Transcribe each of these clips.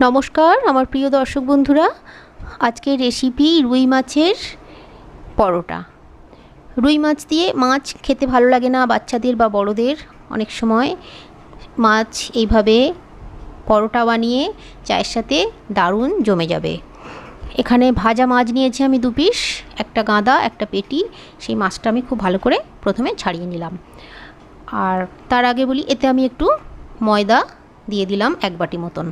নমস্কার আমার প্রিয় দর্শক বন্ধুরা, আজকের রেসিপি রুই মাছের পরোটা। রুই মাছ দিয়ে মাছ খেতে ভালো লাগে না বাচ্চাদের বা বড়দের। অনেক সময় মাছ এইভাবে পরোটা বানিয়ে চায়ের সাথে দারুণ জমে যাবে। এখানে ভাজা মাছ নিয়েছি আমি 2 পিস, একটা গাদা একটা পেটি। সেই মাছটা আমি খুব ভালো করে প্রথমে ছাড়িয়ে নিলাম। আর তার আগে বলি, এতে আমি একটু ময়দা দিয়ে দিলাম 1 বাটি মতন।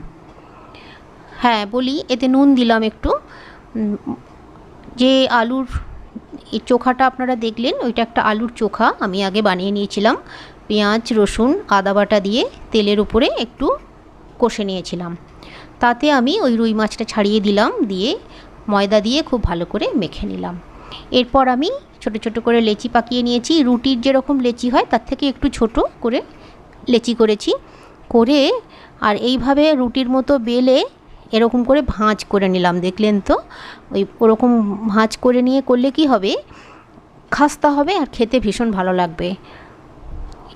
হ্যাঁ বলি, এতে নুন দিলাম একটু। যে আলুর এই চোখাটা আপনারা দেখলেন, ওইটা একটা আলুর চোখা আমি আগে বানিয়ে নিয়েছিলাম। পেঁয়াজ রসুন আদা বাটা দিয়ে তেলের উপরে একটু কষে নিয়েছিলাম। তাতে আমি ওই রুই মাছটা ছাড়িয়ে দিলাম, দিয়ে ময়দা দিয়ে খুব ভালো করে মেখে নিলাম। এরপর আমি ছোট ছোট করে লেচি পাকিয়ে নিয়েছি। রুটির যেরকম লেচি হয় তার থেকে একটু ছোট করে লেচি করেছি, করে আর এইভাবে রুটির মতো বেলে এরকম করে ভাঁজ করে নিলাম। দেখলেন তো, ওরকম ভাঁজ করে নিয়ে করলে কি হবে, খাস্তা হবে আর খেতে ভীষণ ভালো লাগবে।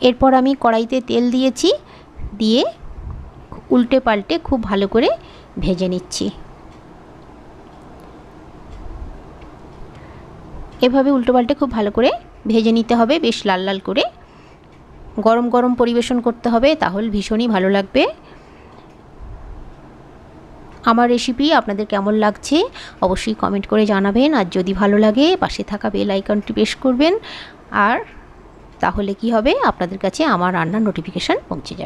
এরপর আমি কড়াইতে তেল দিয়েছি, দিয়ে উল্টে পাল্টে খুব ভালো করে ভেজে নিচ্ছি। এভাবে উল্টো পাল্টে খুব ভালো করে ভেজে নিতে হবে, বেশ লাল লাল করে। গরম গরম পরিবেশন করতে হবে, তাহলে ভীষণই ভালো লাগবে। আমার রেসিপি আপনাদের কেমন লাগছে অবশ্যই কমেন্ট করে জানাবেন। আর যদি ভালো লাগে পাশে থাকা বেল আইকনটি প্রেস করবেন, আর তাহলে কি হবে, আপনাদের কাছে আমার রান্নার নোটিফিকেশান পৌঁছে যাবে।